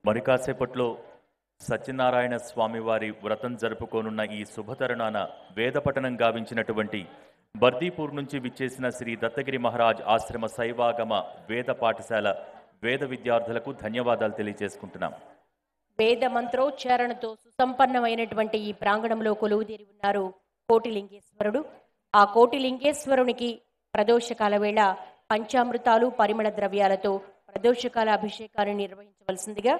మరి కాసేపట్లో సత్యనారాయణ స్వామివారి వ్రతం జరుపుకోనున్న ఈ శుభతరుణాన వేదపఠనం గావించినటువంటి బర్దీపూర్ నుంచి విచ్చేసిన శ్రీ దత్తగిరి మహారాజ్ ఆశ్రమ శైవాగమ వేద పాఠశాల వేద విద్యార్థులకు ధన్యవాదాలు తెలియజేసుకుంటున్నాం. వేద మంత్రోచ్చారణతో సుసంపన్నమైనటువంటి ఈ ప్రాంగణంలో కొలువుదీరి ఉన్నారు కోటిలింగేశ్వరుడు. ఆ కోటిలింగేశ్వరునికి ప్రదోషకాల వేళ పంచామృతాలు పరిమళ ద్రవ్యాలతో ప్రదోషకాల అభిషేకాన్ని నిర్వహించవలసిందిగా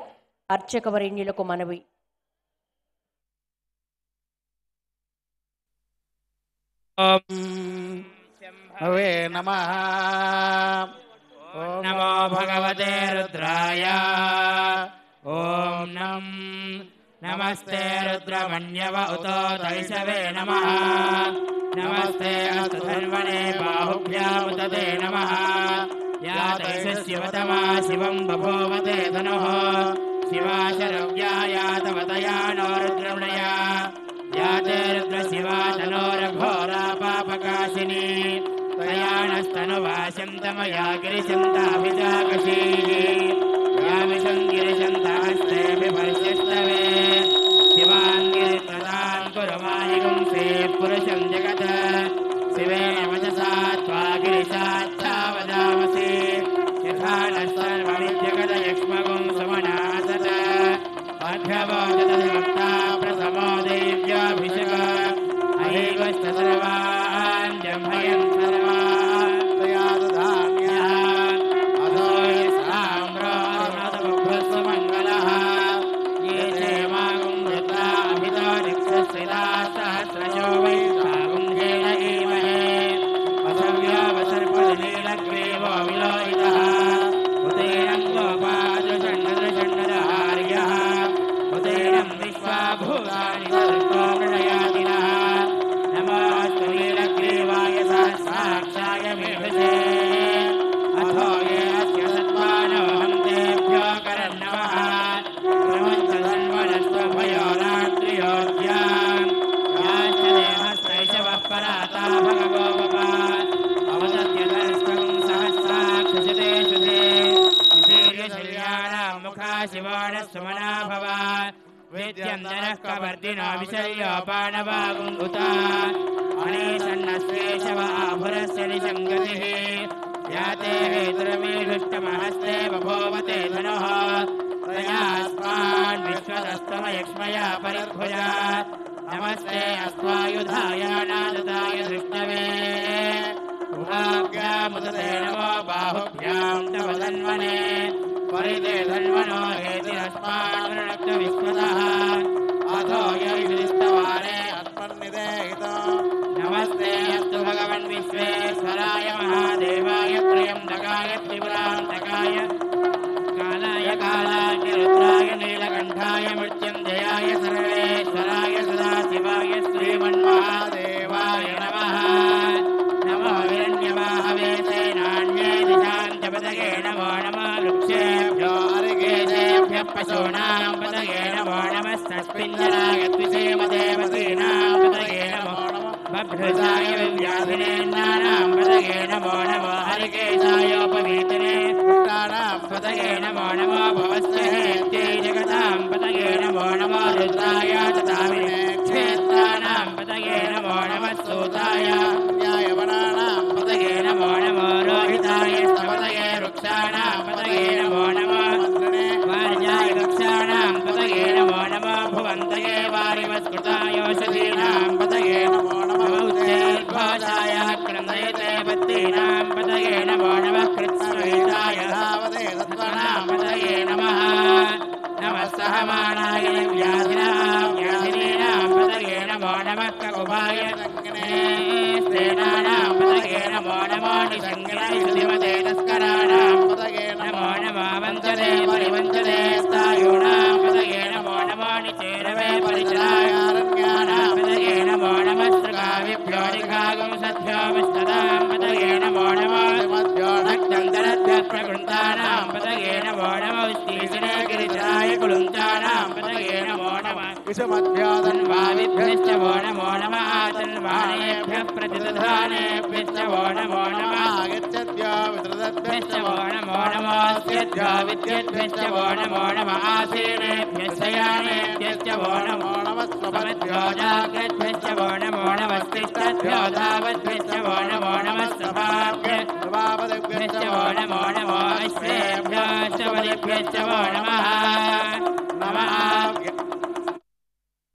అర్చక వరేణ్యులకు మనవి. హవే నమః. ఓం నమో భగవతే రుద్రాయ. ఓం నమస్తే రుద్రమన్యవ ఉతో తైషవే నమః. నమస్తే అస్తు ధన్వనే బాహుభ్యాముతే నమః. యా తైషస్యవతమా శివం బభూవతే ధనుః. శివాశరవ్యాయా తవతయా నో రుద్రమణయా. యా తే రుద్ర శివా తనోరఘోరా పాపకాశిని. తయానస్తనువాశంతమయా గిరిశంతాభిజాకశీ. యామిషం గిరిశంతహస్తే విపర్శస్తవే. శివాంగిరిత్రదాన్ కురుమాయిగుంసే పురుషం జగత్. శివేన వచసా త్వా గిరిశాచ్ఛావదామసి. యథానస్తర్వణి జగదయక్ష్మగుం సుమనాసత. అభ్యవోదతమక్తా ప్రథమో దేవ్యాభిషేక. అహైవశ్చ సర్వాన్ జంభయం సర్వాన్ దయాదధాన్యాన్. అథో యసామ్రోరమతముభ్రస్వమంగళః. ఏ చేమాగుం వృత్తా అభితో నిక్షస్థితా సహస్రశో వై సాగుంధేన ఈమహే. వసవ్యావసర్పదలీలగ్రీవో విలోహితః. ఉదీనం గోపాదృషణ్ణదృషణ్ణదహార్యః. ఉదీనం విశ్వాభూతాని సర్వో మృడయాదినః. నమోऽस्तु नीलग्रीवाय सहस्राक्षाय मेघसे. अथो ये अस्य सत्त्वानोऽहं तेभ्यो करन्नमः. प्रमुञ्च धन्वनस्त्वभयो रात्रियोऽद्याम्. याश्च देहस्तैषवः पराता भगवोपपा. अवदत्य धर्ष्टं सहस्राक्षशते शुधे. विशीर्यशल्याणां मुखा शिवाणः भव. वेद्यं जनः कवर्दिनो विशल्योपानवागुङ्गुता. अनेशन्नस्वेशव आभुरस्य निशङ्गतिः. याते हेतुरमीढुष्टमहस्ते बभूवते धनुः. तयास्मान् विश्वतस्तमयक्ष्मया परिभुजा. नमस्ते अस्त्वायुधाय नादताय दृष्टवे. उभाभ्यामुदते नमो बाहुभ्यां तव धन्वने. परिते धन्वनो हेतिरस्मान् वृणक्त विश्वतः. अथो यैषिस्तवारे अस्मन्निदेहितो. नमस्ते अस्तु भगवन् विश्वेश्वराय महादेवाय त्र्यम्बकाय त्रिपुरान्तकाय कालाय कालाग्निरुद्राय नीलकण्ठाय मृत्युञ्जयाय सर्वेश्वराय सदाशिवाय श्रीमन्महादेवाय नमः. नमो हिरण्यवाहवे सेनान्ये दिशान्तपदये नमो नमः. वृक्षेभ्यो अर्घेभ्यः पशूनां पदये नमो नमस्तस्मिञ्जराय द्विषेमदेवतीनां पदये नमो नमः. बभ्रुजाय विव्याधिनेन्नानां पदये नमो नमो. हरिकेशायोपवीतिने पुत्राणां पदये नमो नमो. भवस्य हेत्यै जगतां पदये नमो नमो. रुद्राय ददामिने क्षेत्राणां पदये नमो नमः. सूताय न्यायवनानां पदये नमो नमो. रोहिताय स्तपदये वृक्षाणां पदये नमो नमः. वार्याय वृक्षाणां पदये नमो नमः. भुवन्तये वारिवस्कृतायोषधीनां पदये नमो नमः. उच्चैर्घोषाय क्रन्दयते बद्धीनां पदये नमो नमः. कृत्स्नहिताय धावते सत्त्वनां पदये नमः. नमः सहमानाय व्याधिनीनां पदये नमो नमः. ककुभाय सेनानां पदये नमो नमो. निसङ्गणैषधिमते तस्कराणां पदये नमो नमः. वञ्चते परिवञ्चते स्थायूणां पदये नमो नमो. निचेरवे परिचरायारण्यानां पदये नमो नमः. स्त्रगाविभ्यो निघागुं सद्भ्यो विष्टदां पदये नमो नमः. भक्तन्तरभ्यः प्रकृन्तानां पदये नमो नमः. विष्णीषणे गिरिजाय कुलुञ्चानां पदये नमो तन्वादिभ्यश्च वो नमो नमः तन्वाणेभ्यः प्रतिदधानेभ्यश्च वो नमो नमः आगच्छद्भ्यश्च वो नमो नमोऽस्यद्भ्यो विद्यद्भ्यश्च वो नमो नमः आसीनेभ्यश्च यानेभ्यश्च वो नमो नमः स्वपद्भ्यो जाग्रद्भ्यश्च वो नमो नमः तिष्ठद्भ्यो धावद्भ्यश्च वो नमो नमः सभाभ्यश्च वो नमो नमो अश्वेभ्यश्च बलिभ्यश्च वो नमः